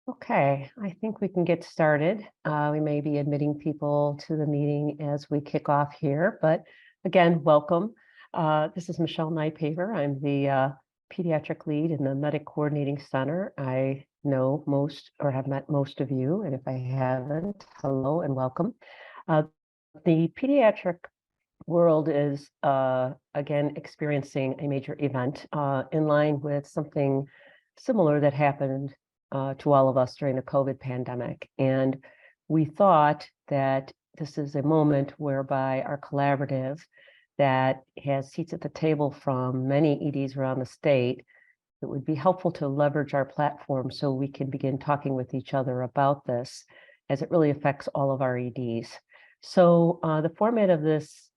Okay, I think we can get started. We may be admitting people to the meeting as we kick off here, but again, welcome. This is Michelle Nypaver. I'm the pediatric lead in the Medic Coordinating Center. I know most or have met most of you, and if I haven't, hello and welcome. The pediatric world is again experiencing a major event in line with something similar that happened to all of us during the COVID pandemic. And we thought that this is a moment whereby our collaborative that has seats at the table from many EDs around the state, it would be helpful to leverage our platform so we can begin talking with each other about this, as it really affects all of our EDs. So the format of this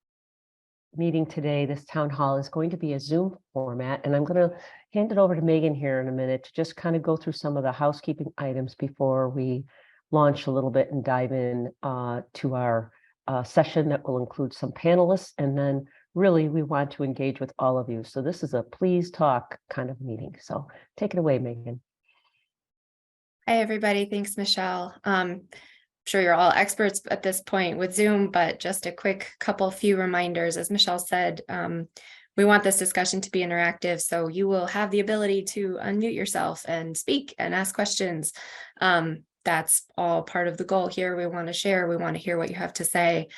meeting today, this town hall, is going to be a Zoom format, and I'm going to hand it over to Megan here in a minute to just kind of go through some of the housekeeping items before we launch a little bit and dive in to our session that will include some panelists, and then really we want to engage with all of you. So this is a please talk kind of meeting. So take it away, Megan. Hi, everybody. Thanks, Michelle. I'm sure you're all experts at this point with Zoom, but just a quick few reminders. As Michelle said, we want this discussion to be interactive, so you will have the ability to unmute yourself and speak and ask questions. That's all part of the goal here. We want to share. We want to hear what you have to say.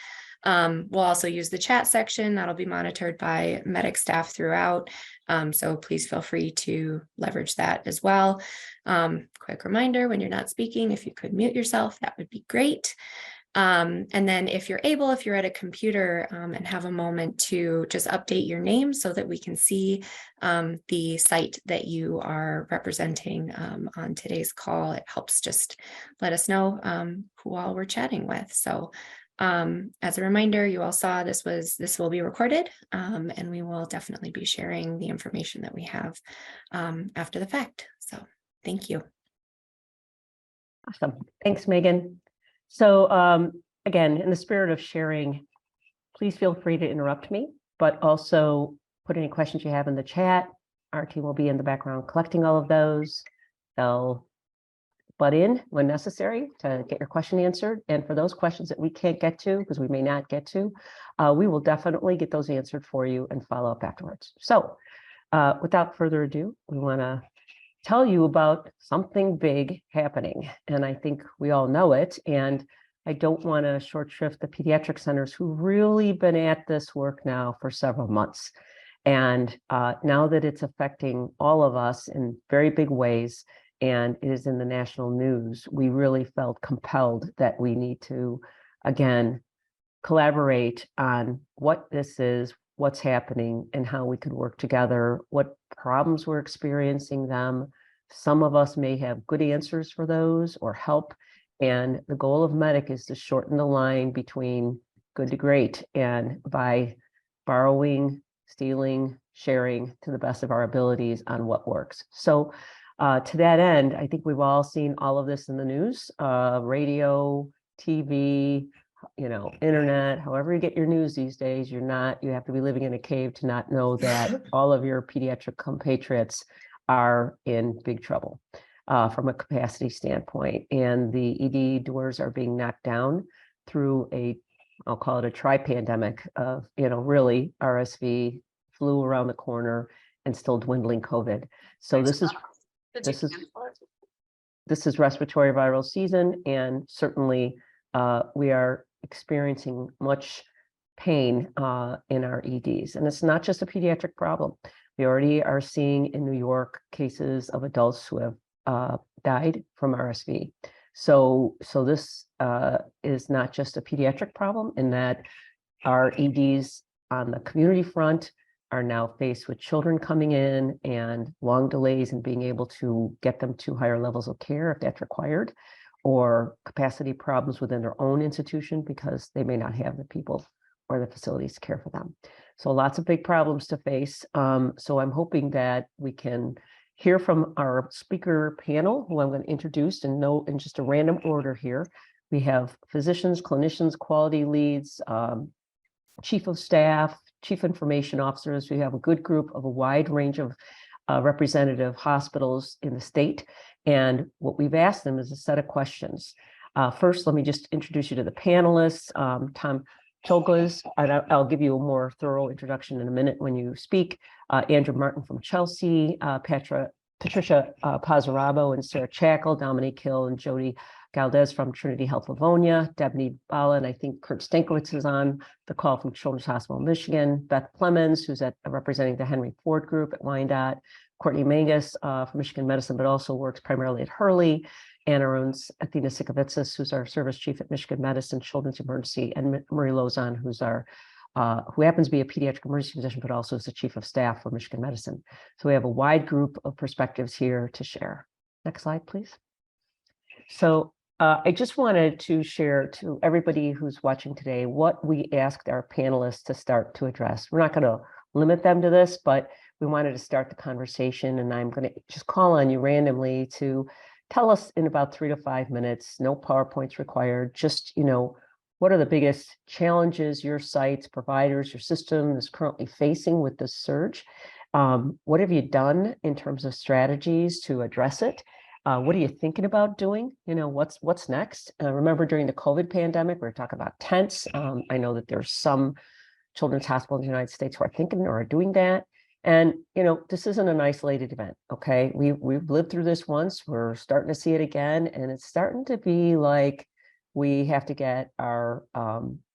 We'll also use the chat section that'll be monitored by medic staff throughout. So please feel free to leverage that as well. Quick reminder, when you're not speaking, if you could mute yourself, that would be great. And then if you're at a computer and have a moment to just update your name so that we can see the site that you are representing on today's call, it helps just let us know who all we're chatting with. So as a reminder, you all saw this will be recorded, and we will definitely be sharing the information that we have after the fact. So thank you. Awesome. Thanks, Megan. So again, in the spirit of sharing, please feel free to interrupt me, but also put any questions you have in the chat. Our team will be in the background collecting all of those. They'll butt in when necessary to get your question answered. And for those questions that we can't get to, because we may not get to, we will definitely get those answered for you and follow up afterwards. So without further ado, we want to tell you about something big happening. And I think we all know it. And I don't want to short shrift the pediatric centers who've really been at this work now for several months. And now that it's affecting all of us in very big ways, and it is in the national news, we really felt compelled that we need to, again, collaborate on what this is, what's happening, and how we could work together, what problems we're experiencing them. Some of us may have good answers for those or help. And the goal of Medic is to shorten the line between good to great, and by borrowing, stealing, sharing to the best of our abilities on what works. So to that end, I think we've all seen all of this in the news, radio, TV, internet, however you get your news these days. You have to be living in a cave to not know that all of your pediatric compatriots are in big trouble from a capacity standpoint. And the ED doors are being knocked down through I'll call it a tri-pandemic of, really RSV, flu around the corner, and still dwindling COVID. So this is respiratory viral season, and certainly we are experiencing much pain in our EDs. And it's not just a pediatric problem. We already are seeing in New York cases of adults who have died from RSV. So this is not just a pediatric problem, in that our EDs on the community front are now faced with children coming in and long delays in being able to get them to higher levels of care if that's required, or capacity problems within their own institution because they may not have the people or the facilities to care for them. So lots of big problems to face. So I'm hoping that we can hear from our speaker panel, who I'm going to introduce in just a random order here. We have physicians, clinicians, quality leads, chief of staff, chief information officers. We have a good group of a wide range of representative hospitals in the state. And what we've asked them is a set of questions. First, let me just introduce you to the panelists. Tom Cholglas, and I'll give you a more thorough introduction in a minute when you speak. Andrew Martin from Chelsea, Patricia Pazarabo and Sarah Chackle, Dominique Hill and Jody Galdes from Trinity Health Livonia, Debney Bala, and I think Kurt Stankiewicz is on the call from Children's Hospital of Michigan, Beth Clemens, who's representing the Henry Ford Group at Wyandotte, Courtney Mangus from Michigan Medicine, but also works primarily at Hurley, Anna Runs, Athena Sikovitsis, who's our service chief at Michigan Medicine Children's Emergency, and Marie Lozon, who's our who happens to be a pediatric emergency physician, but also is the chief of staff for Michigan Medicine. So we have a wide group of perspectives here to share. Next slide, please. So I just wanted to share to everybody who's watching today what we asked our panelists to start to address. We're not going to limit them to this, but we wanted to start the conversation, and I'm going to just call on you randomly to tell us in about 3 to 5 minutes, no PowerPoints required, just, what are the biggest challenges your sites, providers, your system is currently facing with this surge? What have you done in terms of strategies to address it? What are you thinking about doing? What's next? Remember during the COVID pandemic, we were talking about tents. I know that there's some children's hospitals in the United States who are thinking or are doing that. And, this isn't an isolated event, okay? We've lived through this once. We're starting to see it again. And it's starting to be like we have to get our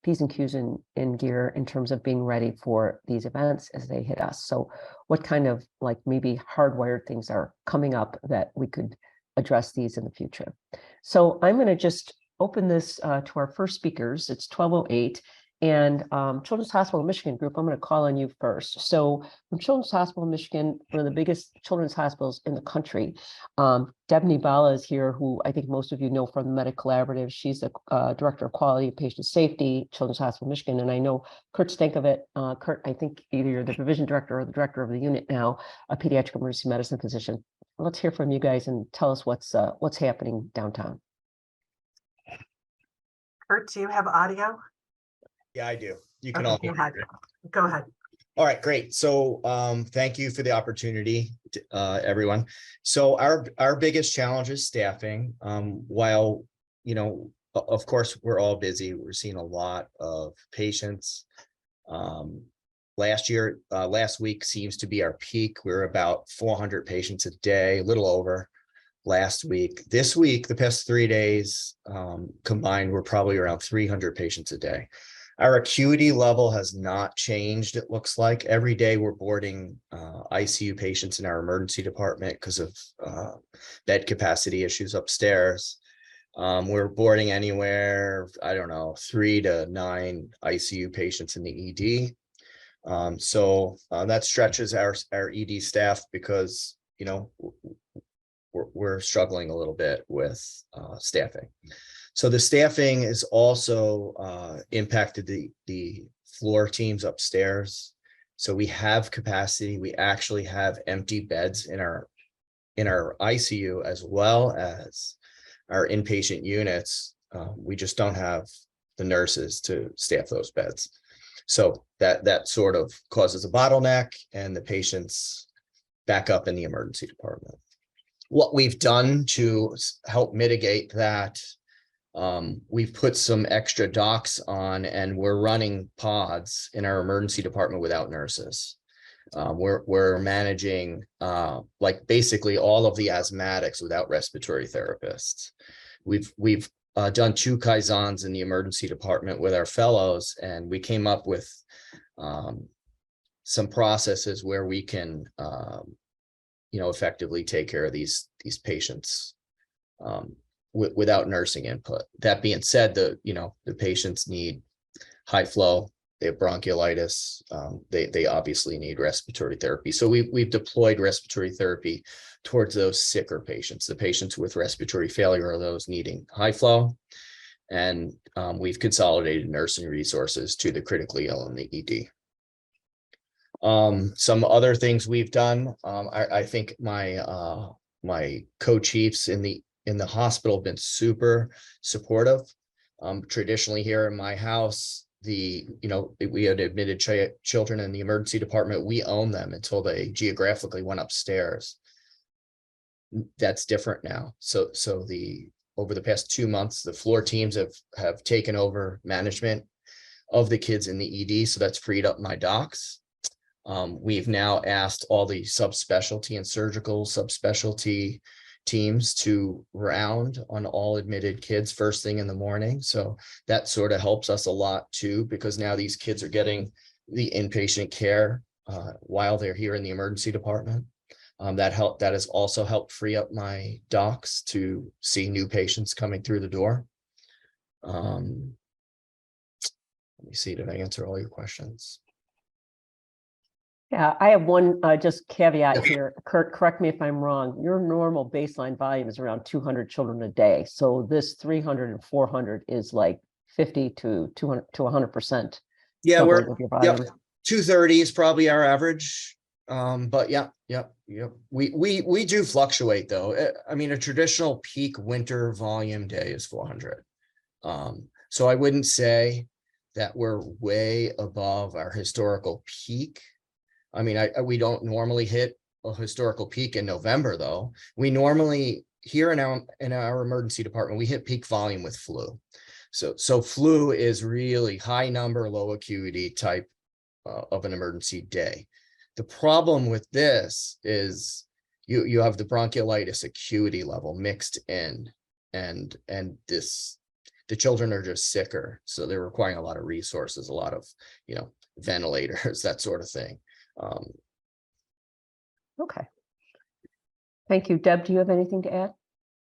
P's and Q's in gear in terms of being ready for these events as they hit us. So what kind of maybe hardwired things are coming up that we could address these in the future? So I'm going to just open this to our first speakers. It's 12:08. And Children's Hospital of Michigan Group, I'm going to call on you first. So from Children's Hospital of Michigan, one of the biggest children's hospitals in the country, Debney Bala is here, who I think most of you know from the Medic Collaborative. She's the Director of Quality and Patient Safety, Children's Hospital of Michigan. And I know Kurt Stankiewicz, Kurt, I think either you're the Division Director or the Director of the unit now, a Pediatric Emergency Medicine physician. Let's hear from you guys and tell us what's happening downtown. Kurt, do you have audio? Yeah, I do. You can Okay, all go hear ahead. me. Go ahead. All right, great. So thank you for the opportunity, everyone. So our biggest challenge is staffing. While, of course, we're all busy. We're seeing a lot of patients. Last week seems to be our peak. We're about 400 patients a day, a little over last week. This week, the past 3 days combined, we're probably around 300 patients a day. Our acuity level has not changed, it looks like. Every day we're boarding ICU patients in our emergency department because of bed capacity issues upstairs. We're boarding anywhere, 3 to 9 ICU patients in the ED. So that stretches our ED staff because, we're struggling a little bit with staffing. So the staffing is also impacted the floor teams upstairs. So we have capacity. We actually have empty beds in our ICU as well as our inpatient units. We just don't have the nurses to staff those beds. So that sort of causes a bottleneck and the patients back up in the emergency department. What we've done to help mitigate that, we've put some extra docs on and we're running pods in our emergency department without nurses. We're managing basically all of the asthmatics without respiratory therapists. We've done 2 Kaizans in the emergency department with our fellows, and we came up with some processes where we can effectively take care of these patients without nursing input. That being said, the patients need high flow, they have bronchiolitis, they obviously need respiratory therapy. So we've deployed respiratory therapy towards those sicker patients, the patients with respiratory failure or those needing high flow. And we've consolidated nursing resources to the critically ill in the ED. Some other things we've done, I think my co-chiefs in the hospital have been super supportive. Traditionally here in my house, we had admitted children in the emergency department. We own them until they geographically went upstairs. that's different now. So over the past 2 months, the floor teams have taken over management of the kids in the ED. So that's freed up my docs. We've now asked all the subspecialty and surgical subspecialty teams to round on all admitted kids first thing in the morning. So that sort of helps us a lot too, because now these kids are getting the inpatient care while they're here in the emergency department. That has also helped free up my docs to see new patients coming through the door. Let me see, did I answer all your questions? Yeah, I have one just caveat Okay. here. Kurt, correct me if I'm wrong. Your normal baseline volume is around 200 children a day. So this 300 and 400 is like 50 to 200 to 100%. Yeah, doubling of your volume. 230 is probably our average. But yeah. We do fluctuate though. I mean, a traditional peak winter volume day is 400. So I wouldn't say that we're way above our historical peak. I mean, we don't normally hit a historical peak in November though. We normally here in our emergency department, we hit peak volume with flu. So flu is really high number, low acuity type of an emergency day. The problem with this is you have the bronchiolitis acuity level mixed in, and the children are just sicker, so they're requiring a lot of resources, a lot of ventilators, that sort of thing. Okay. Thank you. Deb, do you have anything to add?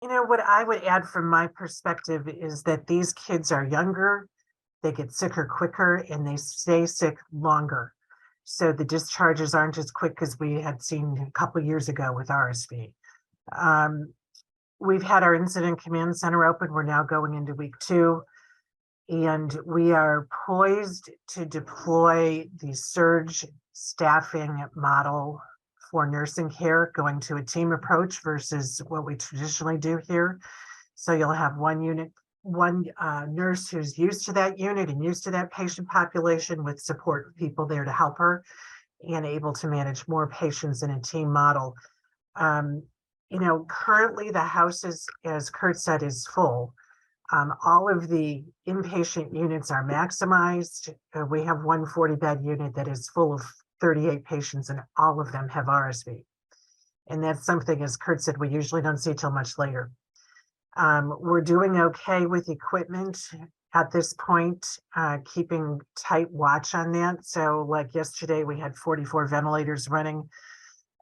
What I would add from my perspective is that these kids are younger, they get sicker quicker, and they stay sick longer. So the discharges aren't as quick as we had seen a couple of years ago with RSV. We've had our incident command center open. We're now going into week 2, and we are poised to deploy the surge staffing model for nursing care, going to a team approach versus what we traditionally do here. So you'll have one nurse who's used to that unit and used to that patient population with support people there to help her and able to manage more patients in a team model. Currently the house is, as Kurt said, is full. All of the inpatient units are maximized. We have one 40-bed unit that is full of 38 patients, and all of them have RSV. And that's something, as Kurt said, we usually don't see till much later. We're doing okay with equipment at this point, keeping tight watch on that. So like yesterday, we had 44 ventilators running,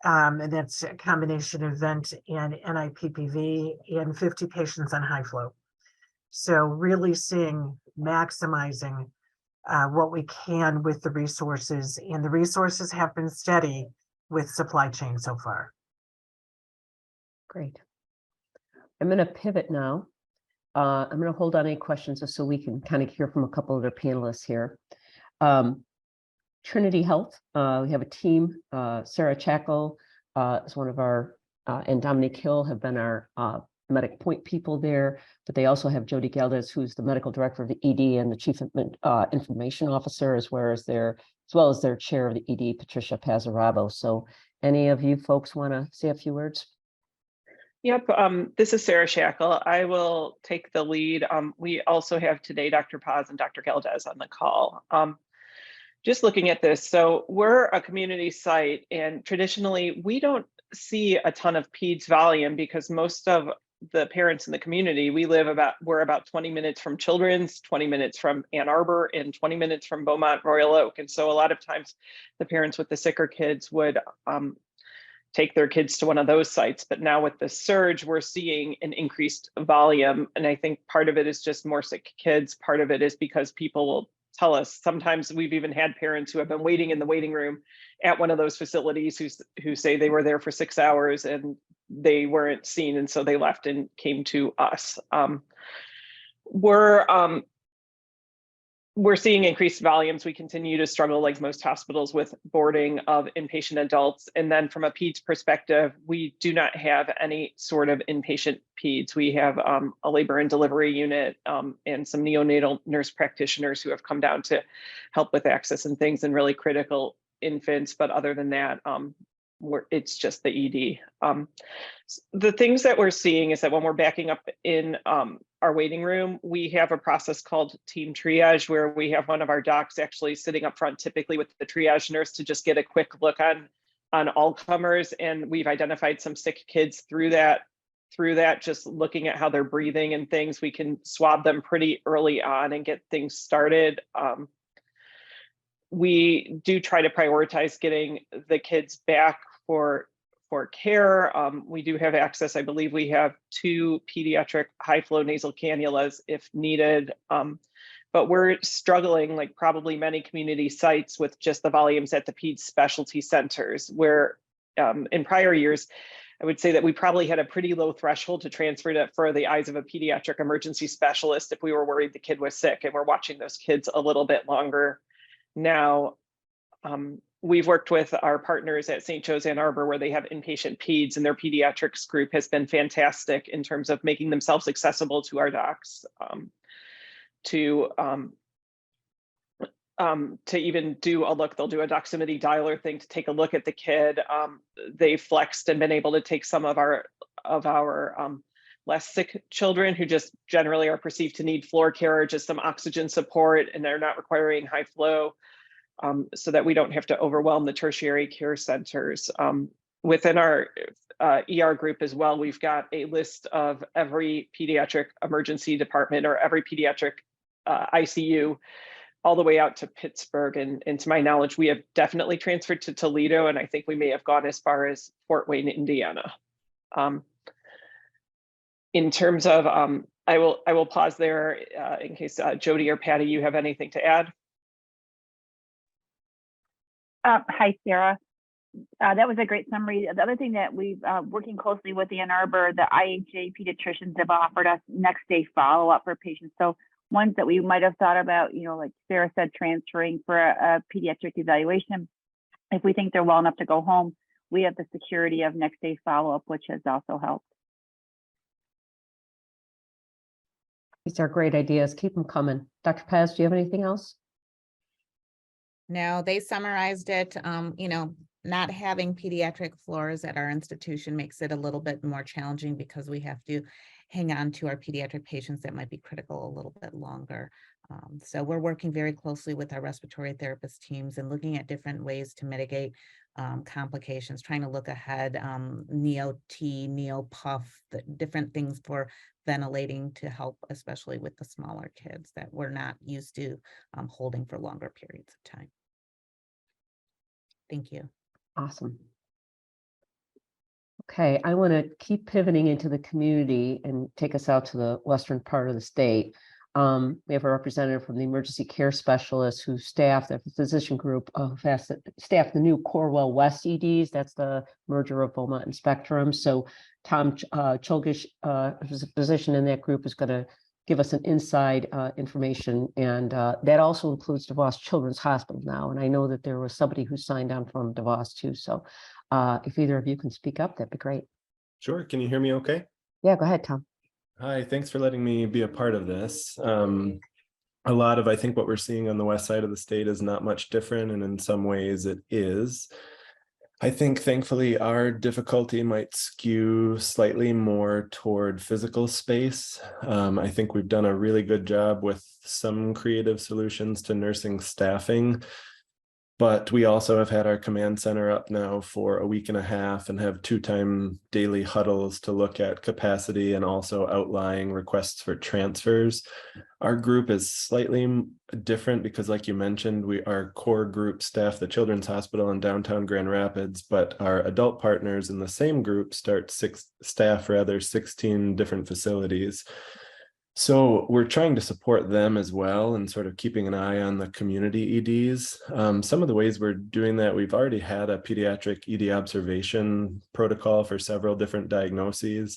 and that's a combination of vent and NIPPV and 50 patients on high flow. So really maximizing what we can with the resources, and the resources have been steady with supply chain so far. Great. I'm going to pivot now. I'm going to hold on any questions just so we can kind of hear from a couple of the panelists here. Trinity Health, we have a team. Sarah Chackle is one of our, and Dominique Hill have been our medic point people there, but they also have Jody Galdes, who's the medical director of the ED and the chief information officer, as well as their chair of the ED, Patricia Pazarabo. So any of you folks want to say a few words? Yep, this is Sarah Shackle. I will take the lead. We also have today Dr. Paz and Dr. Galdes on the call. Just looking at this, so we're a community site, and traditionally we don't see a ton of peds volume because most of the parents in the community, we're about 20 minutes from Children's, 20 minutes from Ann Arbor, and 20 minutes from Beaumont Royal Oak. And so a lot of times the parents with the sicker kids would take their kids to one of those sites. But now with the surge, we're seeing an increased volume. And I think part of it is just more sick kids. Part of it is because people will tell us, sometimes we've even had parents who have been waiting in the waiting room at one of those facilities who say they were there for 6 hours and they weren't seen. And so they left and came to us. We're seeing increased volumes. We continue to struggle, like most hospitals, with boarding of inpatient adults. And then from a peds perspective, we do not have any sort of inpatient peds. We have a labor and delivery unit and some neonatal nurse practitioners who have come down to help with access and things and really critical infants. But other than that, it's just the ED. The things that we're seeing is that when we're backing up in our waiting room, we have a process called team triage, where we have one of our docs actually sitting up front, typically with the triage nurse, to just get a quick look on all comers. And we've identified some sick kids through that, just looking at how they're breathing and things. We can swab them pretty early on and get things started. We do try to prioritize getting the kids back for care. We do have access. I believe we have 2 pediatric high flow nasal cannulas if needed. But we're struggling, like probably many community sites, with just the volumes at the peds specialty centers, where in prior years, I would say that we probably had a pretty low threshold to transfer it for the eyes of a pediatric emergency specialist if we were worried the kid was sick, and we're watching those kids a little bit longer now. We've worked with our partners at St. Joe's Ann Arbor, where they have inpatient peds, and their pediatrics group has been fantastic in terms of making themselves accessible to our docs, to even do a look. They'll do a doximity dialer thing to take a look at the kid. They flexed and been able to take some of our less sick children who just generally are perceived to need floor care or just some oxygen support, and they're not requiring high flow, so that we don't have to overwhelm the tertiary care centers. Within our ER group as well, we've got a list of every pediatric emergency department or every pediatric ICU all the way out to Pittsburgh. And to my knowledge, we have definitely transferred to Toledo, and I think we may have gone as far as Fort Wayne, Indiana. In terms of, I will pause there in case Jody or Patty, you have anything to add. Hi, Sarah. That was a great summary. The other thing that we've working closely with the Ann Arbor, the IHA pediatricians have offered us next day follow-up for patients. So ones that we might have thought about, like Sarah said, transferring for a pediatric evaluation. If we think they're well enough to go home, we have the security of next day follow-up, which has also helped. These are great ideas. Keep them coming. Dr. Paz, do you have anything else? No, they summarized it. Not having pediatric floors at our institution makes it a little bit more challenging because we have to hang on to our pediatric patients that might be critical a little bit longer. So we're working very closely with our respiratory therapist teams and looking at different ways to mitigate complications, trying to look ahead, neo-T, neo-puff, the different things for ventilating to help, especially with the smaller kids that we're not used to holding for longer periods of time. Thank you. Awesome. Okay, I want to keep pivoting into the community and take us out to the western part of the state. We have a representative from the emergency care specialist who staffed the physician group who has staffed the new Corwell West EDs. That's the merger of Beaumont and Spectrum. So Tom Cholgish, who's a physician in that group, is going to give us an inside information. And that also includes DeVos Children's Hospital now. And I know that there was somebody who signed on from DeVos too. So if either of you can speak up, that'd be great. Sure. Can you hear me okay? Yeah, go ahead, Tom. Hi, thanks for letting me be a part of this. A lot of, I think, what we're seeing on the west side of the state is not much different, and in some ways it is. I think, thankfully, our difficulty might skew slightly more toward physical space. I think we've done a really good job with some creative solutions to nursing staffing. But we also have had our command center up now for a week and a half and have 2-time daily huddles to look at capacity and also outlying requests for transfers. Our group is slightly different because, like you mentioned, our core group staff the Children's Hospital in downtown Grand Rapids, but our adult partners in the same group staff 16 different facilities. So we're trying to support them as well and sort of keeping an eye on the community EDs. Some of the ways we're doing that, we've already had a pediatric ED observation protocol for several different diagnoses.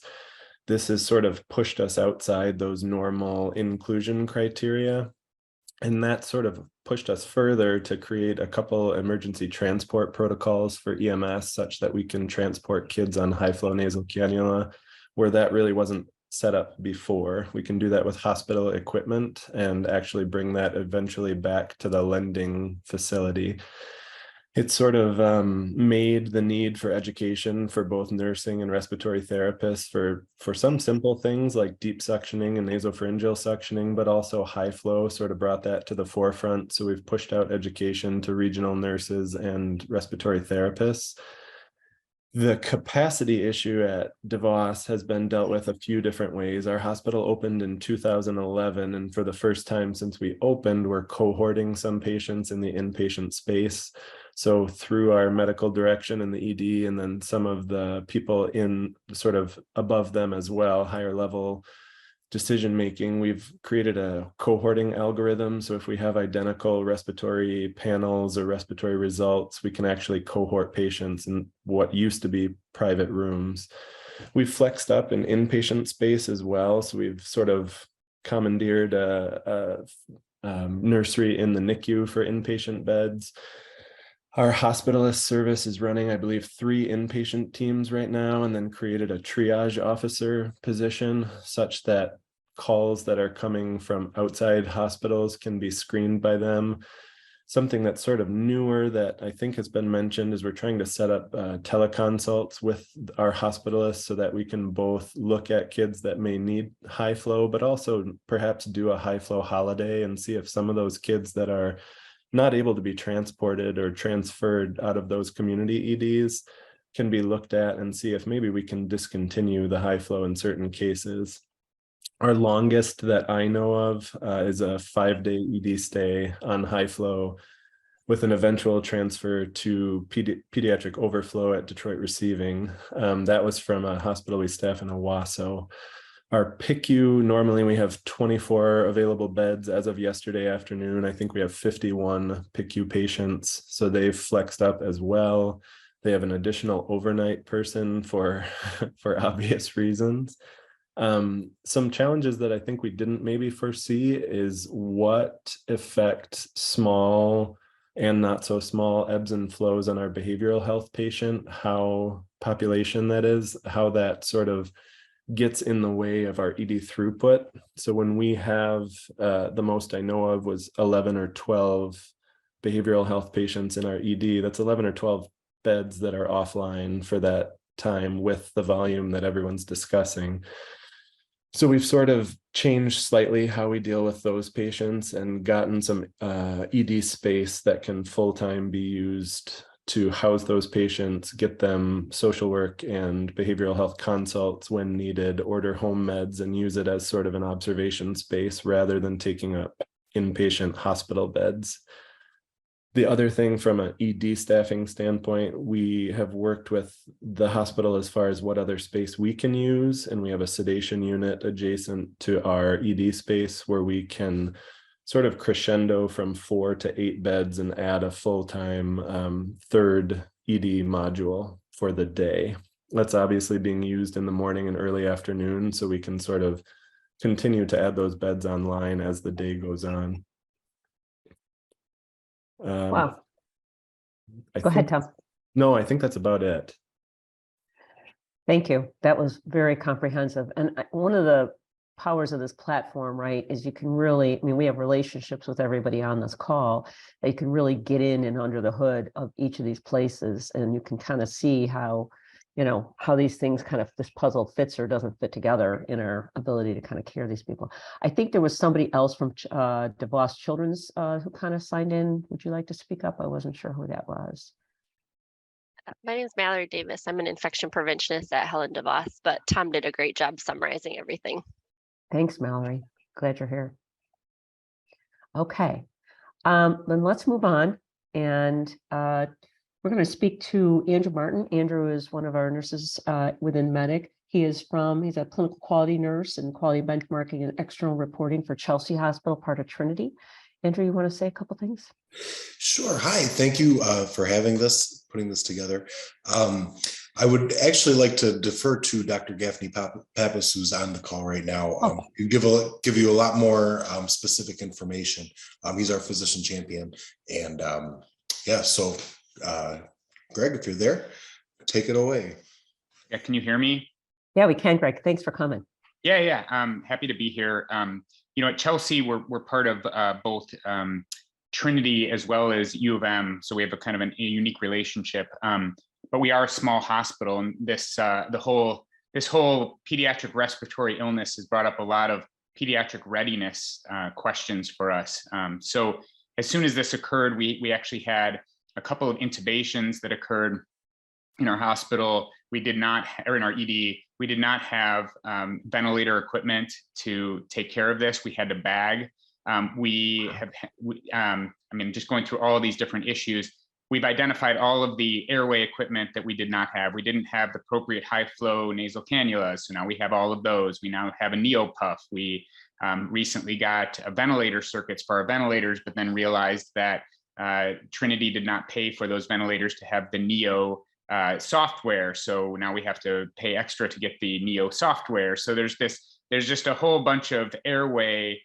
This has sort of pushed us outside those normal inclusion criteria. And that sort of pushed us further to create a couple emergency transport protocols for EMS such that we can transport kids on high flow nasal cannula where that really wasn't set up before. We can do that with hospital equipment and actually bring that eventually back to the lending facility. It sort of made the need for education for both nursing and respiratory therapists for some simple things like deep suctioning and nasopharyngeal suctioning, but also high flow sort of brought that to the forefront. So we've pushed out education to regional nurses and respiratory therapists. The capacity issue at DeVos has been dealt with a few different ways. Our hospital opened in 2011, and for the first time since we opened, we're cohorting some patients in the inpatient space. So through our medical direction in the ED, and then some of the people in sort of above them as well, higher level decision making, we've created a cohorting algorithm. So if we have identical respiratory panels or respiratory results, we can actually cohort patients in what used to be private rooms. We've flexed up an inpatient space as well. So we've sort of commandeered a nursery in the NICU for inpatient beds. Our hospitalist service is running, I believe, 3 inpatient teams right now, and then created a triage officer position such that calls that are coming from outside hospitals can be screened by them. Something that's sort of newer that I think has been mentioned is we're trying to set up teleconsults with our hospitalists so that we can both look at kids that may need high flow, but also perhaps do a high flow holiday and see if some of those kids that are not able to be transported or transferred out of those community EDs can be looked at and see if maybe we can discontinue the high flow in certain cases. Our longest that I know of is a 5-day ED stay on high flow with an eventual transfer to pediatric overflow at Detroit Receiving. That was from a hospital we staff in Owasso. Our PICU, normally we have 24 available beds. As of yesterday afternoon, I think we have 51 PICU patients. So they've flexed up as well. They have an additional overnight person for obvious reasons. Some challenges that I think we didn't maybe foresee is what effect small and not so small ebbs and flows on our behavioral health patient, how population that is, how that sort of gets in the way of our ED throughput. So when we have the most I know of was 11 or 12 behavioral health patients in our ED, that's 11 or 12 beds that are offline for that time with the volume that everyone's discussing. So we've sort of changed slightly how we deal with those patients and gotten some ED space that can full-time be used to house those patients, get them social work and behavioral health consults when needed, order home meds, and use it as sort of an observation space rather than taking up inpatient hospital beds. The other thing from an ED staffing standpoint, we have worked with the hospital as far as what other space we can use, and we have a sedation unit adjacent to our ED space where we can sort of crescendo from 4 to 8 beds and add a full-time third ED module for the day. That's obviously being used in the morning and early afternoon, so we can sort of continue to add those beds online as the day goes on. Wow. I Go ahead, think- Tom. No, I think that's about it. Thank you. That was very comprehensive. And one of the powers of this platform, right, is you can really, I mean, we have relationships with everybody on this call that you can really get in and under the hood of each of these places. And you can kind of see how, you know, how these things kind of, this puzzle fits or doesn't fit together in our ability to kind of care these people. I think there was somebody else from DeVos Children's who kind of signed in. Would you like to speak up? I wasn't sure who that was. My name is Mallory Davis. I'm an infection preventionist at Helen DeVos, but Tom did a great job summarizing everything. Thanks, Mallory. Glad you're here. Okay, then let's move on. And we're going to speak to Andrew Martin. Andrew is one of our nurses within Medic. He's a clinical quality nurse and quality benchmarking and external reporting for Chelsea Hospital, part of Trinity. Andrew, you want to say a couple things? Sure. Hi, thank you for having this, putting this together. I would actually like to defer to Dr. Gaffney Pappas, who's on the call right now. He'll give you a lot more specific information. He's our physician champion. And yeah, so Greg, if you're there, take it away. Yeah, can you hear me? Yeah, we can, Greg. Thanks for coming. Yeah, happy to be here. You know, at Chelsea, we're part of both Trinity as well as U of M. So we have a kind of a unique relationship. But we are a small hospital, and this whole pediatric respiratory illness has brought up a lot of pediatric readiness questions for us. So as soon as this occurred, we actually had a couple of intubations that occurred in our hospital. We did not, or in our ED, we did not have ventilator equipment to take care of this. We had to bag. I mean, just going through all of these different issues, we've identified all of the airway equipment that we did not have. We didn't have the appropriate high flow nasal cannulas. So now we have all of those. We now have a neopuff. We recently got a ventilator circuits for our ventilators, but then realized that Trinity did not pay for those ventilators to have the Neo software. So now we have to pay extra to get the Neo software. So there's just a whole bunch of airway,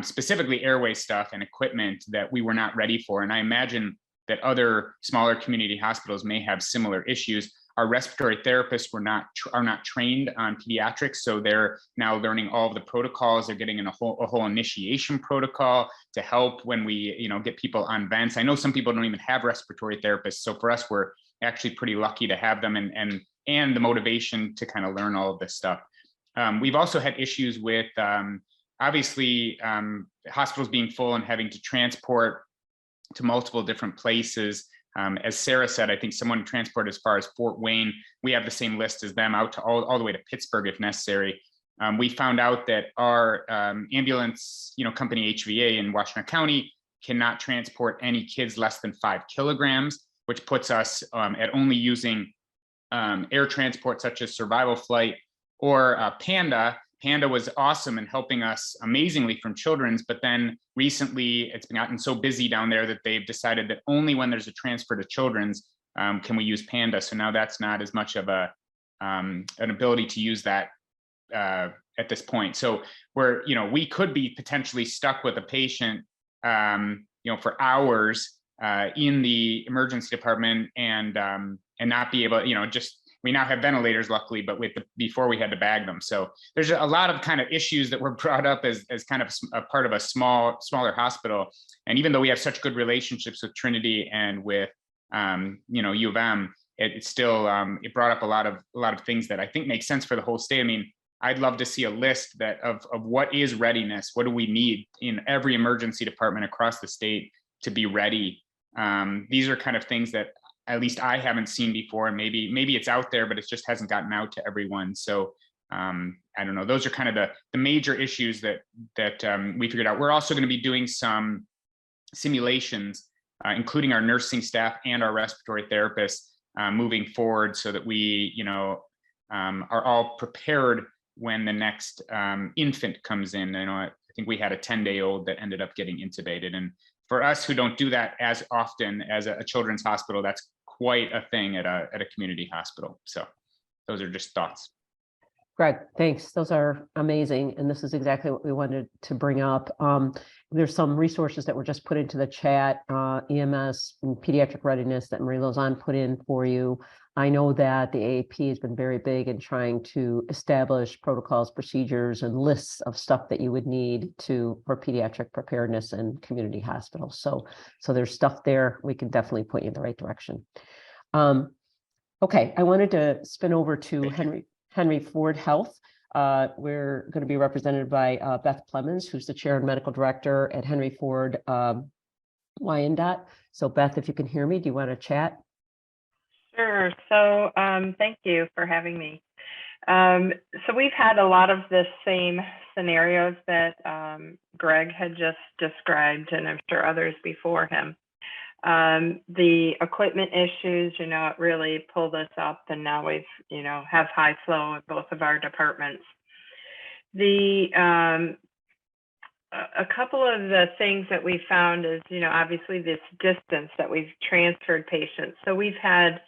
specifically airway stuff and equipment that we were not ready for. And I imagine that other smaller community hospitals may have similar issues. Our respiratory therapists are not trained on pediatrics, so they're now learning all of the protocols. They're getting in a whole initiation protocol to help when we get people on vents. I know some people don't even have respiratory therapists, so for us, we're actually pretty lucky to have them and the motivation to kind of learn all of this stuff. We've also had issues with obviously hospitals being full and having to transport to multiple different places. As Sarah said, I think someone transported as far as Fort Wayne. We have the same list as them, out to all the way to Pittsburgh if necessary. We found out that our ambulance company HVA in Washington County cannot transport any kids less than 5 kilograms, which puts us at only using air transport such as Survival Flight or Panda. Panda was awesome in helping us amazingly from Children's, but then recently it's been gotten so busy down there that they've decided that only when there's a transfer to Children's can we use Panda. So now that's not as much of an ability to use that at this point. So we could be potentially stuck with a patient for hours in the emergency department and not be able, we now have ventilators, luckily, but before we had to bag them. So there's a lot of kind of issues that were brought up as kind of a part of a smaller hospital. And even though we have such good relationships with Trinity and with U of M, it still it brought up a lot of things that I think make sense for the whole state. I mean, I'd love to see a list of what is readiness. What do we need in every emergency department across the state to be ready? These are kind of things that at least I haven't seen before, and maybe it's out there, but it just hasn't gotten out to everyone. So I don't know. Those are kind of the major issues that we figured out. We're also going to be doing some simulations, including our nursing staff and our respiratory therapists moving forward, so that we are all prepared when the next infant comes in. I think we had a 10-day-old that ended up getting intubated, and for us who don't do that as often as a children's hospital, that's quite a thing at a community hospital. So those are just thoughts. Greg, thanks. Those are amazing. And this is exactly what we wanted to bring up. There's some resources that were just put into the chat, EMS and pediatric readiness that Marie Lozon put in for you. I know that the AAP has been very big in trying to establish protocols, procedures, and lists of stuff that you would need for pediatric preparedness in community hospitals. So there's stuff there. We can definitely point you in the right direction. Okay, I wanted to spin over to Henry Ford Health. We're going to be represented by Beth Clemens, who's the chair and medical director at Henry Ford Wyandotte. So Beth, if you can hear me, do you want to chat? Sure. So thank you for having me. So we've had a lot of the same scenarios that Greg had just described, and I'm sure others before him. The equipment issues, it really pulled us up, and now we've, have high flow at both of our departments. A couple of the things that we found is, obviously this distance that we've transferred patients. So we've had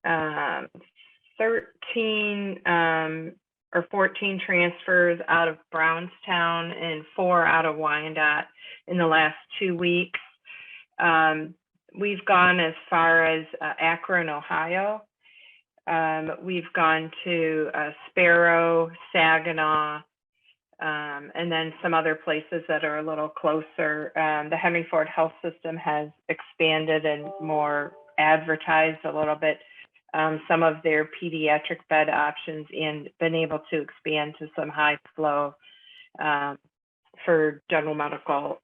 13 or 14 transfers out of Brownstown and 4 out of Wyandotte in the last 2 weeks. We've gone as far as Akron, Ohio. We've gone to Sparrow, Saginaw, and then some other places that are a little closer. The Henry Ford Health System has expanded and more advertised a little bit some of their pediatric bed options and been able to expand to some high flow for general medical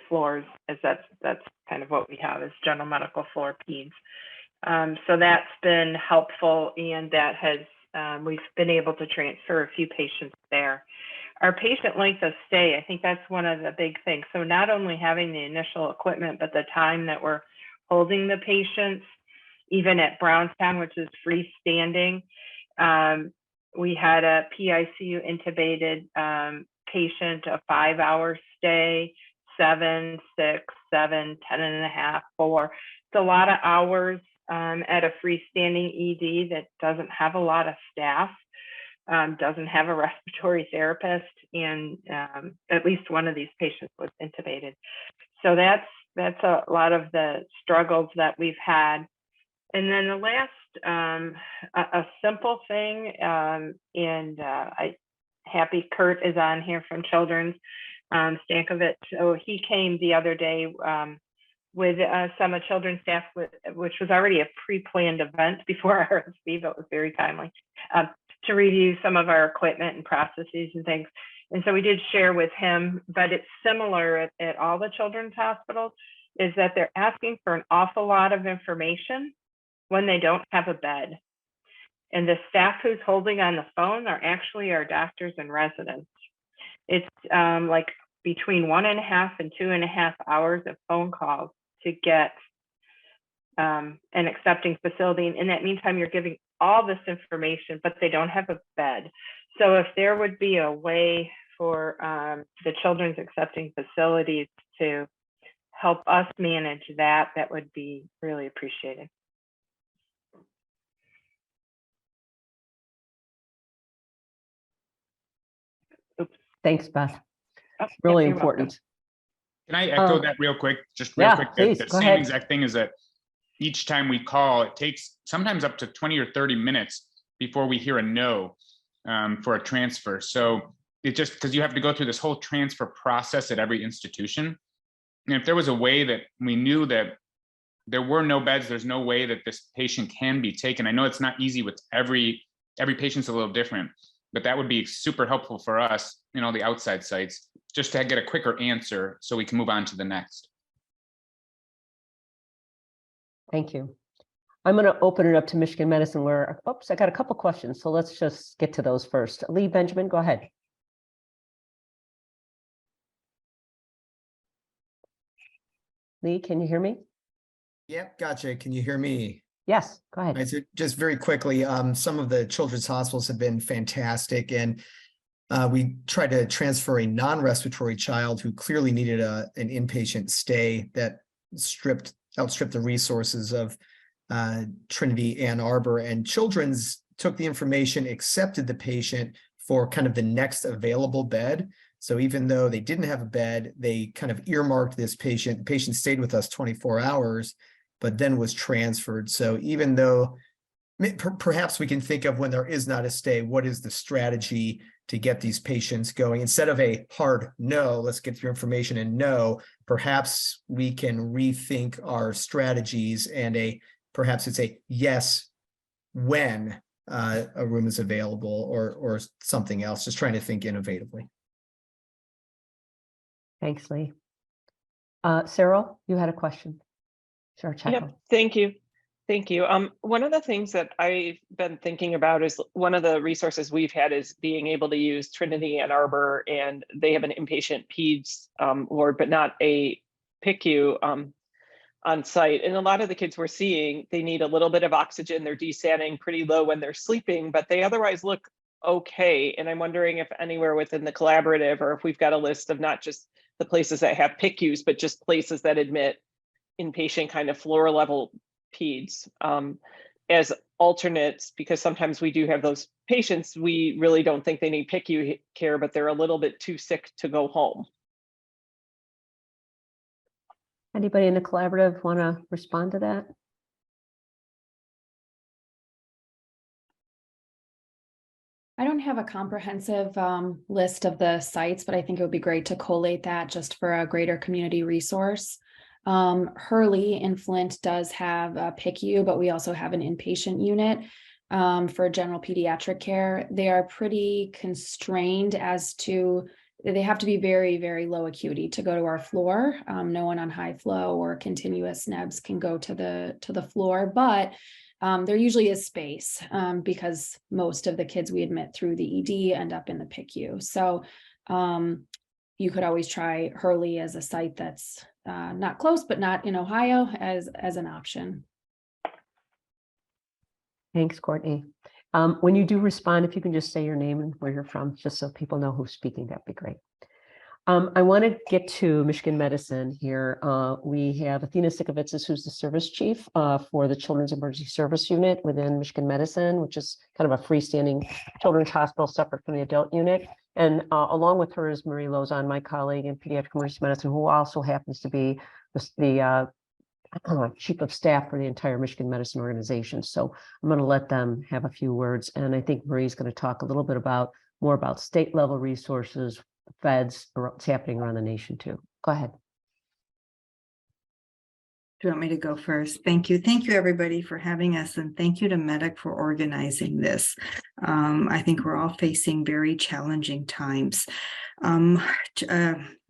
floors, as that's kind of what we have is general medical floor peds. So that's been helpful, and that has we've been able to transfer a few patients there. Our patient length of stay, I think that's one of the big things. So not only having the initial equipment, but the time that we're holding the patients, even at Brownstown, which is freestanding. We had a PICU intubated patient, a 5-hour stay, 7, 6, 7, 10 and a half, 4. It's a lot of hours at a freestanding ED that doesn't have a lot of staff, doesn't have a respiratory therapist, and at least one of these patients was intubated. So that's a lot of the struggles that we've had. And then the last, a simple thing, and I happy Kurt is on here from Children's, Stankovic. So he came the other day with some of Children's staff, which was already a pre-planned event before RSV, but was very timely, to review some of our equipment and processes and things. And so we did share with him, but it's similar at all the children's hospitals, is that they're asking for an awful lot of information when they don't have a bed. And the staff who's holding on the phone are actually our doctors and residents. It's like between 1.5 and 2.5 hours of phone calls to get an accepting facility. And in that meantime, you're giving all this information, but they don't have a bed. So if there would be a way for the children's accepting facilities to help us manage that, that would be really appreciated. Thanks, Beth. Oh, Really you're welcome. important. Can I echo that real quick? Just real quick. Please, The go same ahead. exact thing is that each time we call, it takes sometimes up to 20 or 30 minutes before we hear a no for a transfer. So it just, because you have to go through this whole transfer process at every institution. And if there was a way that we knew that there were no beds, there's no way that this patient can be taken. I know it's not easy with every patient's a little different, but that would be super helpful for us in all the outside sites, just to get a quicker answer so we can move on to the next. Thank you. I'm going to open it up to Michigan Medicine where, oops, I got a couple questions. So let's just get to those first. Lee Benjamin, go ahead. Lee, can you hear me? Yep, gotcha. Can you hear me? Yes, go ahead. Right, so just very quickly, some of the children's hospitals have been fantastic, and we tried to transfer a non-respiratory child who clearly needed an inpatient stay that outstripped the resources of Trinity Ann Arbor, and Children's took the information, accepted the patient for kind of the next available bed. So even though they didn't have a bed, they kind of earmarked this patient. The patient stayed with us 24 hours, but then was transferred. So even though perhaps we can think of when there is not a stay, what is the strategy to get these patients going? Instead of a hard no, let's get your information and no, perhaps we can rethink our strategies, and perhaps it's a yes when a room is available, or something else, just trying to think innovatively. Thanks, Lee. Cyril, you had a question. Sure, Yep, thank you. Thank you. One of the things that I've been thinking about is one of the resources we've had is being able to use Trinity Ann Arbor, and they have an inpatient peds ward, but not a PICU on site. And a lot of the kids we're seeing, they need a little bit of oxygen. They're desatting pretty low when they're sleeping, but they otherwise look okay. And I'm wondering if anywhere within the collaborative, or if we've got a list of not just the places that have PICUs, but just places that admit inpatient kind of floor level peds as alternates, because sometimes we do have those patients, we really don't think they need PICU care, but they're a little bit too sick to go home. Anybody in the collaborative want to respond to that? I don't have a comprehensive list of the sites, but I think it would be great to collate that just for a greater community resource. Hurley in Flint does have a PICU, but we also have an inpatient unit for general pediatric care. They are pretty constrained as to, they have to be very, very low acuity to go to our floor. No one on high flow or continuous nebs can go to the floor, but there usually is space because most of the kids we admit through the ED end up in the PICU. So you could always try Hurley as a site that's not close, but not in Ohio as an option. Thanks, Courtney. When you do respond, if you can just say your name and where you're from, just so people know who's speaking, that'd be great. I want to get to Michigan Medicine here. We have Athena Sikovitzis, who's the service chief for the Children's Emergency Service Unit within Michigan Medicine, which is kind of a freestanding children's hospital separate from the adult unit. And along with her is Marie Lozon, my colleague in pediatric emergency medicine, who also happens to be the chief of staff for the entire Michigan Medicine organization. So I'm going to let them have a few words. And I think Marie's going to talk a little bit more about state level resources, feds, what's happening around the nation too. Go ahead. Do you want me to go first? Thank you. Thank you, everybody, for having us. And thank you to Medic for organizing this. I think we're all facing very challenging times.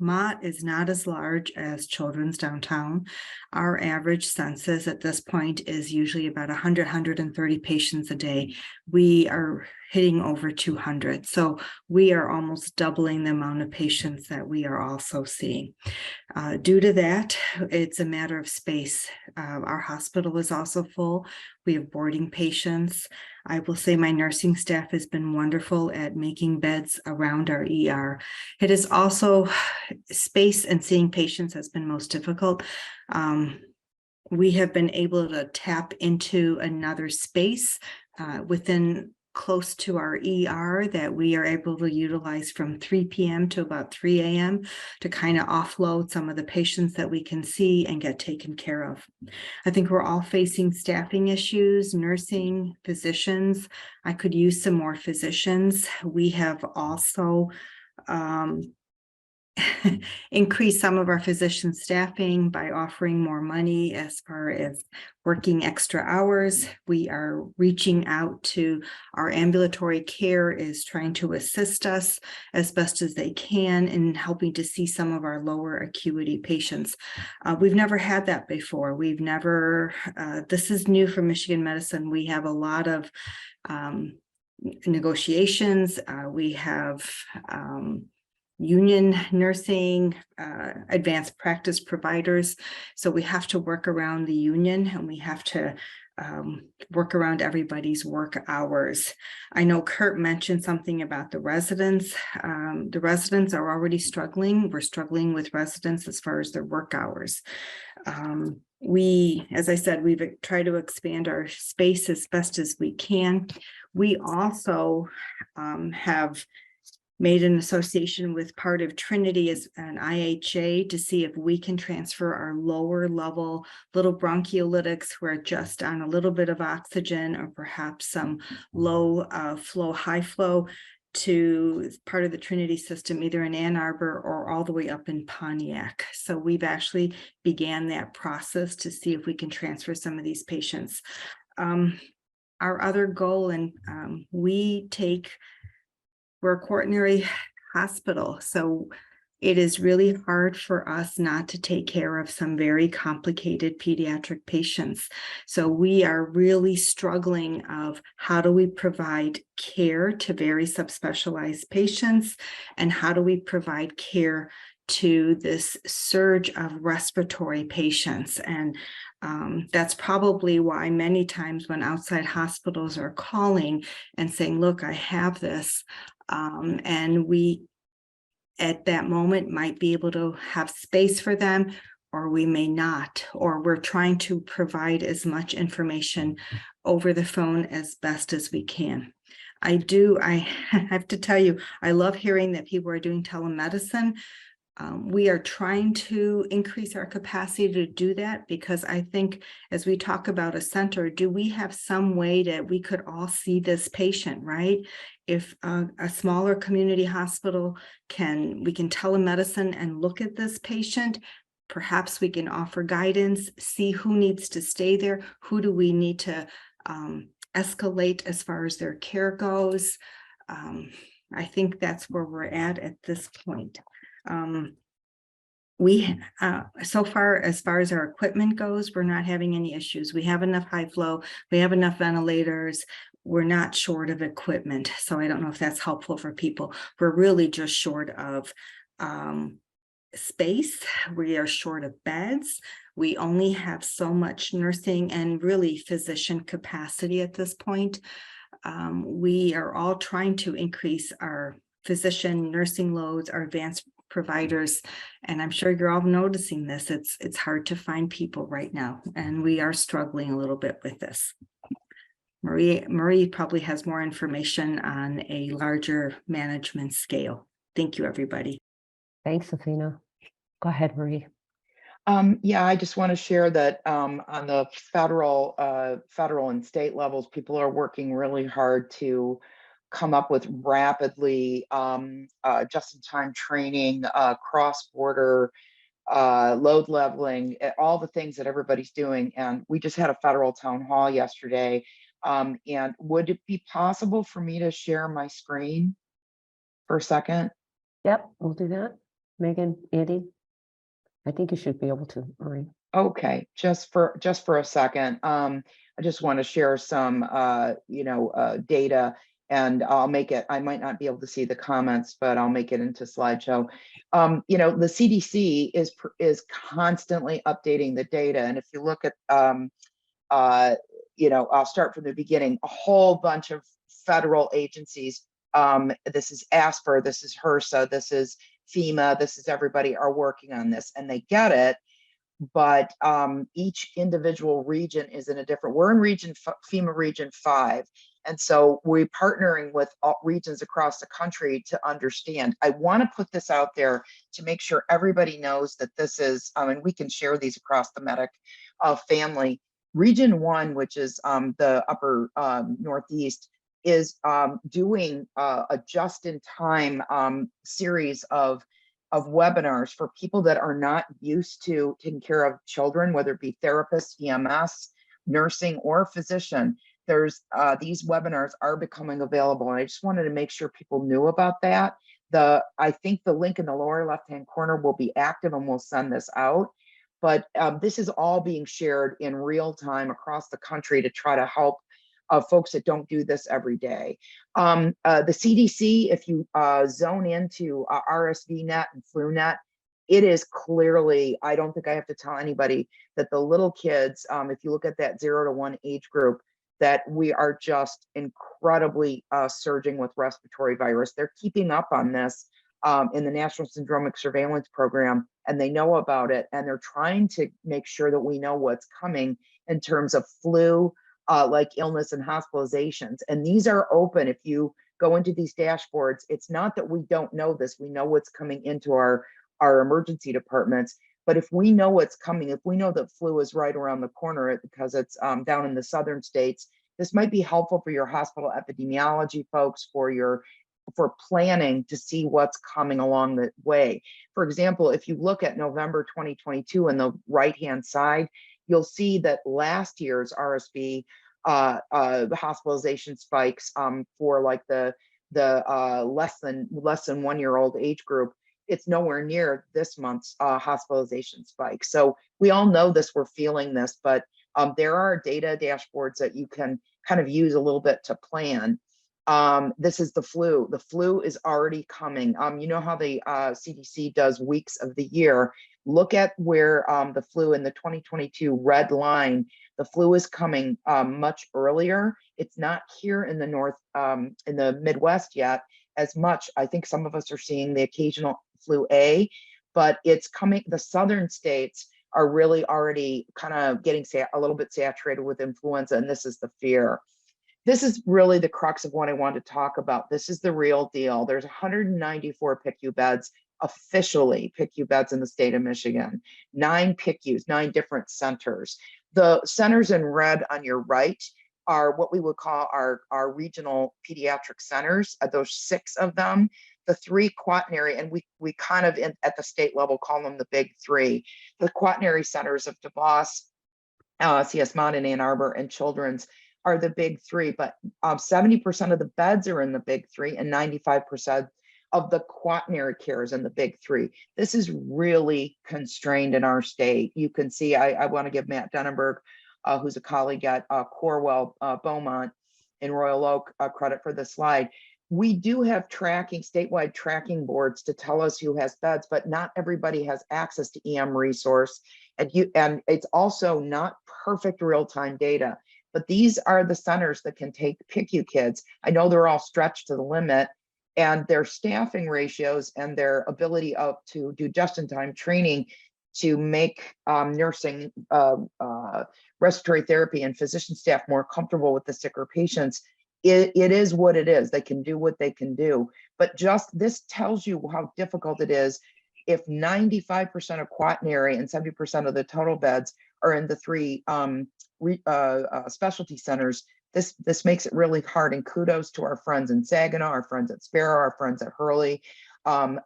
Mott is not as large as Children's Downtown. Our average census at this point is usually about 100, 130 patients a day. We are hitting over 200. So we are almost doubling the amount of patients that we are also seeing. Due to that, it's a matter of space. Our hospital is also full. We have boarding patients. I will say my nursing staff has been wonderful at making beds around our ER. It is also space and seeing patients has been most difficult. We have been able to tap into another space within close to our ER that we are able to utilize from 3 p.m. to about 3 a.m. to kind of offload some of the patients that we can see and get taken care of. I think we're all facing staffing issues, nursing, physicians. I could use some more physicians. We have also increase some of our physician staffing by offering more money as far as working extra hours. We are reaching out to our ambulatory care is trying to assist us as best as they can in helping to see some of our lower acuity patients. We've never had that before. We've never, this is new for Michigan Medicine. We have a lot of negotiations. We have union nursing, advanced practice providers. So we have to work around the union and we have to work around everybody's work hours. I know Kurt mentioned something about the residents. The residents are already struggling. We're struggling with residents as far as their work hours. As I said, we've tried to expand our space as best as we can. We also have made an association with part of Trinity as an IHA to see if we can transfer our lower level little bronchiolytics who are just on a little bit of oxygen or perhaps some low flow, high flow to part of the Trinity system, either in Ann Arbor or all the way up in Pontiac. So we've actually began that process to see if we can transfer some of these patients. Our other goal, and we're a quaternary hospital, so it is really hard for us not to take care of some very complicated pediatric patients. So we are really struggling of how do we provide care to very subspecialized patients and how do we provide care to this surge of respiratory patients. And that's probably why many times when outside hospitals are calling and saying, look, I have this, and we at that moment might be able to have space for them, or we may not, or we're trying to provide as much information over the phone as best as we can. I have to tell you, I love hearing that people are doing telemedicine. We are trying to increase our capacity to do that because I think as we talk about a center, do we have some way that we could all see this patient, right? If a smaller community hospital we can telemedicine and look at this patient, perhaps we can offer guidance, see who needs to stay there, who do we need to escalate as far as their care goes. I think that's where we're at this point. So far as our equipment goes, we're not having any issues. We have enough high flow, we have enough ventilators, we're not short of equipment. So I don't know if that's helpful for people. We're really just short of space. We are short of beds. We only have so much nursing and really physician capacity at this point. We are all trying to increase our physician nursing loads, our advanced providers, and I'm sure you're all noticing this. It's hard to find people right now, and we are struggling a little bit with this. Marie probably has more information on a larger management scale. Thank you, everybody. Thanks, Athena. Go ahead, Marie. Yeah, I just want to share that on the federal and state levels, people are working really hard to come up with rapidly just-in-time training, cross-border load leveling, all the things that everybody's doing. And we just had a federal town hall yesterday. And would it be possible for me to share my screen for a second? Yep, we'll do that. Megan, Andy, I think you should be able to, Marie. Okay, just for a second. I just want to share some, data, and I'll make it. I might not be able to see the comments, but I'll make it into slideshow. The CDC is constantly updating the data, and if you look at, I'll start from the beginning. A whole bunch of federal agencies. This is ASPR, this is HRSA, this is FEMA, this is everybody are working on this, and they get it. But each individual region is in a different. We're in FEMA region 5, and so we're partnering with all regions across the country to understand. I want to put this out there to make sure everybody knows that this is, and we can share these across the medic family. Region 1, which is the upper Northeast, is doing a just-in-time series of webinars for people that are not used to taking care of children, whether it be therapists, EMS, nursing, or physician. There's these webinars are becoming available, and I just wanted to make sure people knew about that. I think the link in the lower left-hand corner will be active, and we'll send this out. But this is all being shared in real time across the country to try to help folks that don't do this every day. The CDC, if you zone into RSVNet and FluNet, it is clearly, I don't think I have to tell anybody that the little kids, if you look at that 0 to 1 age group, that we are just incredibly surging with respiratory virus. They're keeping up on this in the National Syndromic Surveillance Program, and they know about it, and they're trying to make sure that we know what's coming in terms of flu, like illness and hospitalizations. And these are open. If you go into these dashboards, it's not that we don't know this. We know what's coming into our emergency departments. But if we know what's coming, if we know that flu is right around the corner because it's down in the southern states, this might be helpful for your hospital epidemiology folks, for planning to see what's coming along the way. For example, if you look at November 2022 on the right-hand side, you'll see that last year's RSV hospitalization spikes for like the less than 1 year old age group, it's nowhere near this month's hospitalization spike. So we all know this, we're feeling this, but there are data dashboards that you can kind of use a little bit to plan. This is the flu. The flu is already coming. You know how the CDC does weeks of the year. Look at where the flu in the 2022 red line, the flu is coming much earlier. It's not here in the north, in the Midwest yet as much. I think some of us are seeing the occasional flu A, but it's coming. The southern states are really already kind of getting a little bit saturated with influenza, and this is the fear. This is really the crux of what I want to talk about. This is the real deal. There's 194 PICU beds officially PICU beds in the state of Michigan, 9 PICUs, 9 different centers. The centers in red on your right are what we would call our regional pediatric centers. Those 6 of them, the 3 quaternary, and we kind of at the state level call them the big 3. The quaternary centers of DeVos, CS Mount in Ann Arbor, and Children's are the big 3, but 70% of the beds are in the big 3 and 95% of the quaternary care is in the big 3. This is really constrained in our state. You can see, I want to give Matt Denenberg, who's a colleague at Corwell Beaumont in Royal Oak, credit for this slide. We do have statewide tracking boards to tell us who has beds, but not everybody has access to EM resource. And it's also not perfect real-time data, but these are the centers that can take PICU kids. I know they're all stretched to the limit, and their staffing ratios and their ability to do just-in-time training to make nursing, respiratory therapy, and physician staff more comfortable with the sicker patients. It is what it is. They can do what they can do. But just this tells you how difficult it is if 95% of quaternary and 70% of the total beds are in the 3 specialty centers. This makes it really hard. And kudos to our friends in Saginaw, our friends at Sparrow, our friends at Hurley, and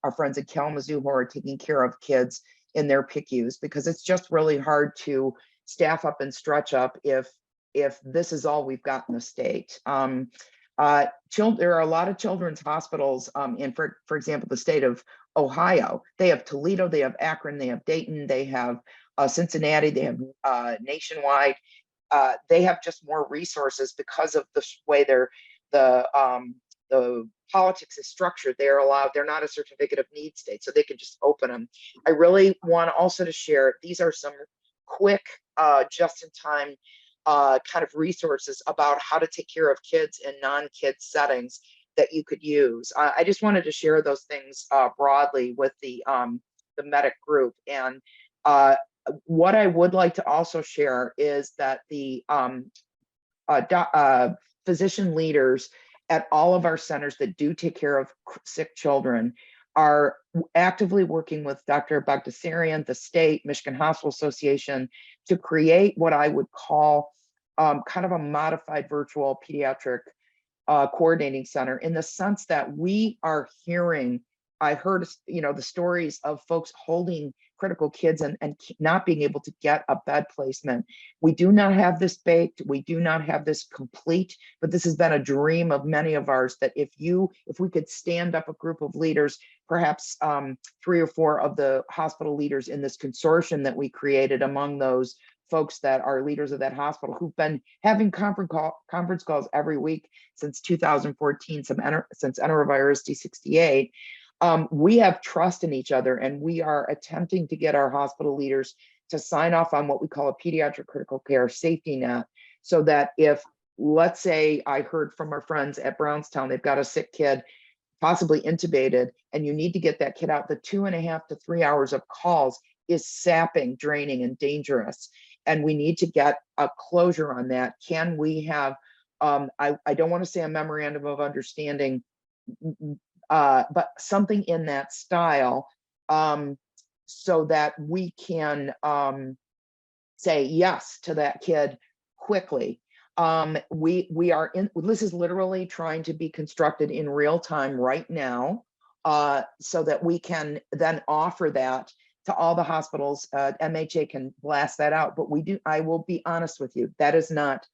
our friends at Kalamazoo who are taking care of kids in their PICUs, because it's just really hard to staff up and stretch up if this is all we've got in the state. There are a lot of children's hospitals in, for example, the state of Ohio. They have Toledo, they have Akron, they have Dayton, they have Cincinnati, they have nationwide. They have just more resources because of the way the politics is structured. They're not a certificate of need state, so they can just open them. I really want also to share, these are some quick, just-in-time kind of resources about how to take care of kids in non-kid settings that you could use. I just wanted to share those things broadly with the medic group. And what I would like to also share is that the physician leaders at all of our centers that do take care of sick children are actively working with Dr. Bagdasarian, the state, Michigan Hospital Association, to create what I would call kind of a modified virtual pediatric coordinating center, in the sense that we are hearing, I heard, the stories of folks holding critical kids and not being able to get a bed placement. We do not have this baked. We do not have this complete, but this has been a dream of many of ours, that if we could stand up a group of leaders, perhaps 3 or 4 of the hospital leaders in this consortium that we created, among those folks that are leaders of that hospital who've been having conference calls every week since 2014, since enterovirus D68. We have trust in each other, and we are attempting to get our hospital leaders to sign off on what we call a pediatric critical care safety net, so that if, let's say, I heard from our friends at Brownstown, they've got a sick kid, possibly intubated, and you need to get that kid out, the 2.5 to 3 hours of calls is sapping, draining, and dangerous. And we need to get a closure on that. Can we have, I don't want to say a memorandum of understanding, but something in that style, so that we can say yes to that kid quickly. We are in, this is literally trying to be constructed in real time right now, so that we can then offer that to all the hospitals. MHA can blast that out, but I will be honest with you, that is not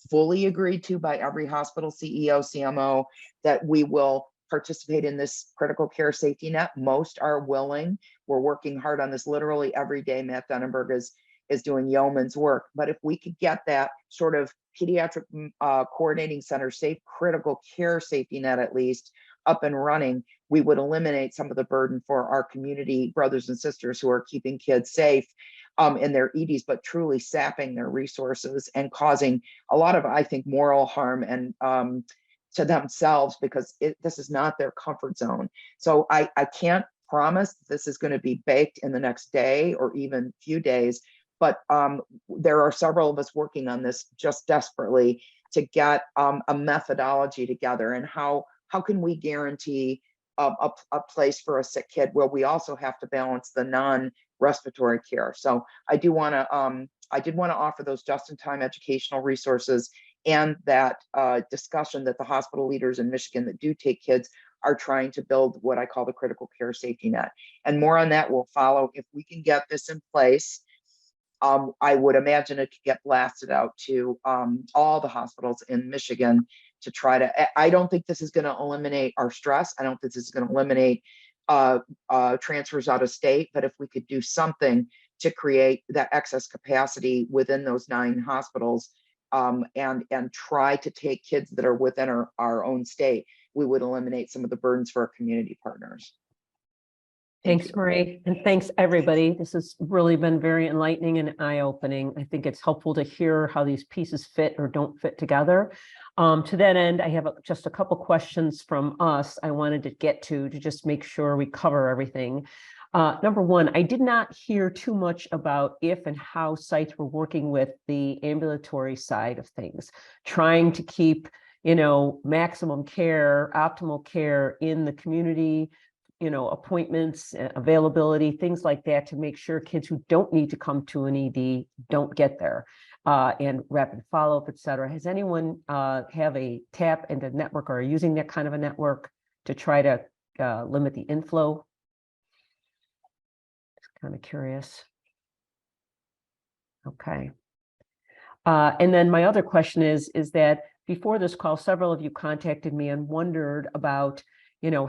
fully agreed to by every hospital CEO, CMO, that we will participate in this critical care safety net. Most are willing. We're working hard on this literally every day. Matt Denenberg is doing yeoman's work. But if we could get that sort of pediatric coordinating center, safe critical care safety net at least up and running, we would eliminate some of the burden for our community brothers and sisters who are keeping kids safe in their EDs, but truly sapping their resources and causing a lot of, I think, moral harm and to themselves, because this is not their comfort zone. So I can't promise this is going to be baked in the next day or even few days, but there are several of us working on this just desperately to get a methodology together. And how can we guarantee a place for a sick kid where we also have to balance the non-respiratory care. So I did want to offer those just-in-time educational resources and that discussion that the hospital leaders in Michigan that do take kids are trying to build what I call the critical care safety net. And more on that will follow. If we can get this in place, I would imagine it could get blasted out to all the hospitals in Michigan to try to, I don't think this is going to eliminate our stress. I don't think this is going to eliminate transfers out of state, but if we could do something to create that excess capacity within those 9 hospitals and try to take kids that are within our own state, we would eliminate some of the burdens for our community partners. Thanks, Marie, and thanks, everybody. This has really been very enlightening and eye-opening. I think it's helpful to hear how these pieces fit or don't fit together. To that end, I have just a couple questions from us I wanted to get to just make sure we cover everything. Number one, I did not hear too much about if and how sites were working with the ambulatory side of things, trying to keep, maximum care, optimal care in the community, appointments, availability, things like that, to make sure kids who don't need to come to an ED don't get there, and rapid follow-up, et cetera. Has anyone have a tap into network or are using that kind of a network to try to limit the inflow? Just kind of curious. Okay. And then my other question is that before this call, several of you contacted me and wondered about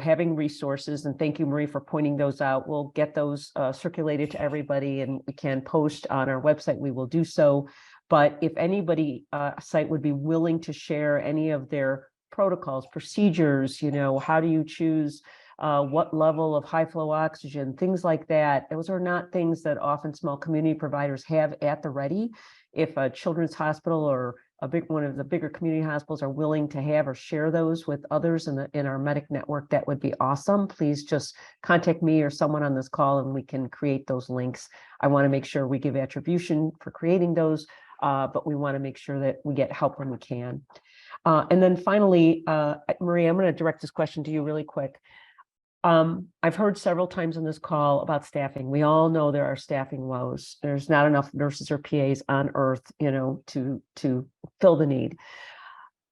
having resources, and thank you, Marie, for pointing those out. We'll get those circulated to everybody, and we can post on our website. We will do so. But if anybody site would be willing to share any of their protocols, procedures, how do you choose what level of high flow oxygen, things like that. Those are not things that often small community providers have at the ready. If a children's hospital or one of the bigger community hospitals are willing to have or share those with others in our medic network, that would be awesome. Please just contact me or someone on this call and we can create those links. I want to make sure we give attribution for creating those, but we want to make sure that we get help when we can. And then finally, Marie, I'm going to direct this question to you really quick. I've heard several times on this call about staffing. We all know there are staffing woes. There's not enough nurses or PAs on earth, to fill the need.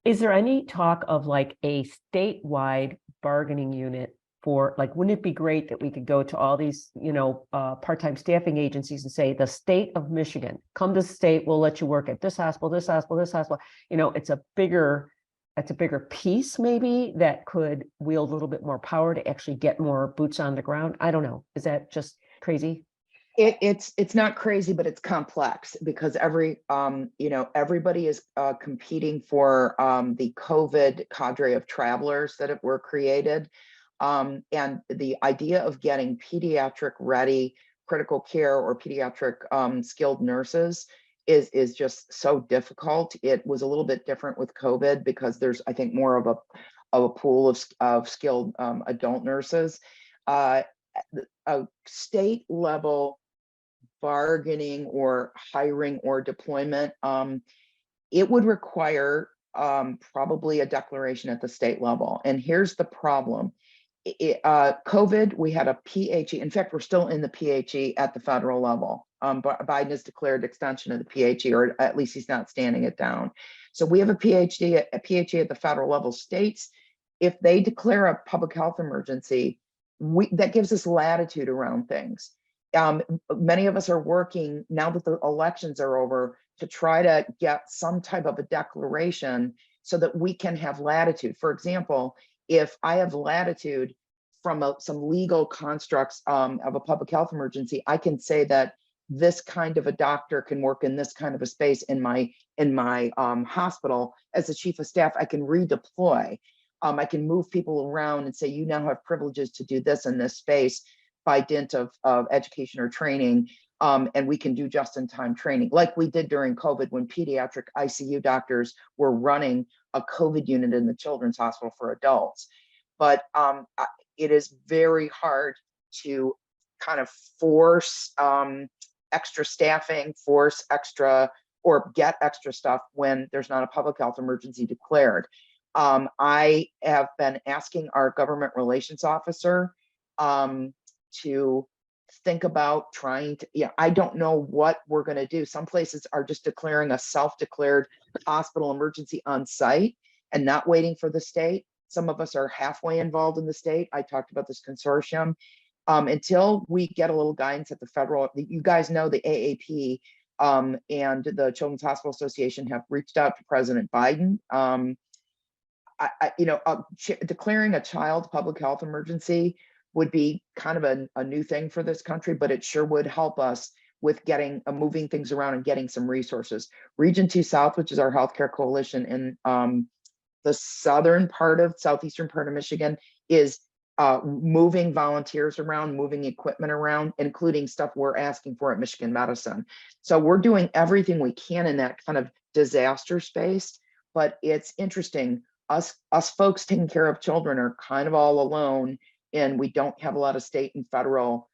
Is there any talk of like a statewide bargaining unit for, like, wouldn't it be great that we could go to all these, part-time staffing agencies and say, the state of Michigan, come to the state, we'll let you work at this hospital, this hospital, this hospital. It's a bigger piece maybe that could wield a little bit more power to actually get more boots on the ground. I don't know. Is that just crazy? It's not crazy, but it's complex because everybody is competing for the COVID cadre of travelers that were created. And the idea of getting pediatric ready critical care or pediatric skilled nurses is just so difficult. It was a little bit different with COVID because there's, I think, more of a pool of skilled adult nurses. A state level bargaining or hiring or deployment, it would require probably a declaration at the state level. And here's the problem. COVID, we had a PHE. In fact, we're still in the PHE at the federal level. Biden has declared extension of the PHE, or at least he's not standing it down. So we have a PHE at the federal level. States, if they declare a public health emergency, that gives us latitude around things. Many of us are working now that the elections are over to try to get some type of a declaration so that we can have latitude. For example, if I have latitude from some legal constructs of a public health emergency, I can say that this kind of a doctor can work in this kind of a space in my hospital. As the chief of staff, I can redeploy. I can move people around and say, you now have privileges to do this in this space by dint of education or training. And we can do just-in-time training like we did during COVID when pediatric ICU doctors were running a COVID unit in the children's hospital for adults. But it is very hard to kind of force extra staffing, force extra, or get extra stuff when there's not a public health emergency declared. I have been asking our government relations officer to think about trying to, I don't know what we're going to do. Some places are just declaring a self-declared hospital emergency on site and not waiting for the state. Some of us are halfway involved in the state. I talked about this consortium. Until we get a little guidance at the federal, you guys know the AAP and the Children's Hospital Association have reached out to President Biden. Declaring a child public health emergency would be kind of a new thing for this country, but it sure would help us with getting moving things around and getting some resources. Region 2 South, which is our healthcare coalition in the southern part of southeastern part of Michigan, is moving volunteers around, moving equipment around, including stuff we're asking for at Michigan Medicine. So we're doing everything we can in that kind of disaster space, but it's interesting. Us folks taking care of children are kind of all alone, and we don't have a lot of state and federal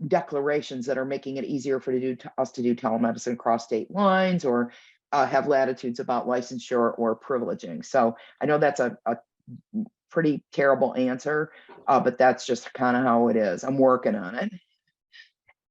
declarations that are making it easier for us to do telemedicine across state lines or have latitudes about licensure or privileging. So I know that's a pretty terrible answer, but that's just kind of how it is. I'm working on it.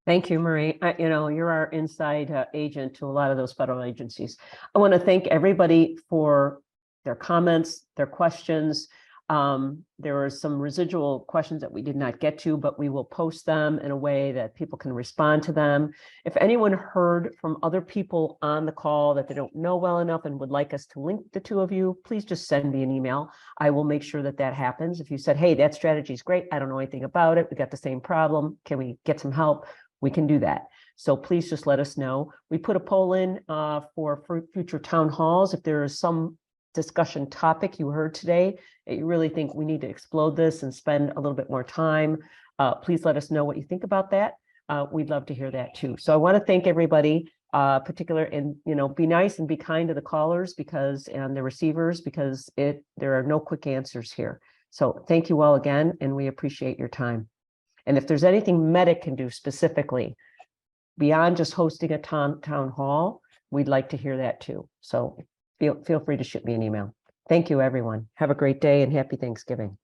Thank you, Marie. You're our inside agent to a lot of those federal agencies. I want to thank everybody for their comments, their questions. There were some residual questions that we did not get to, but we will post them in a way that people can respond to them. If anyone heard from other people on the call that they don't know well enough and would like us to link the two of you, please just send me an email. I will make sure that that happens. If you said, hey, that strategy is great, I don't know anything about it, we got the same problem, can we get some help? We can do that. So please just let us know. We put a poll in for future town halls. If there is some discussion topic you heard today that you really think we need to explode this and spend a little bit more time, please let us know what you think about that. We'd love to hear that too. So I want to thank everybody, particular, and be nice and be kind to the callers and the receivers, because there are no quick answers here. So thank you all again, and we appreciate your time. And if there's anything Medic can do specifically beyond just hosting a town hall, we'd like to hear that too. So feel free to shoot me an email. Thank you, everyone. Have a great day and happy Thanksgiving.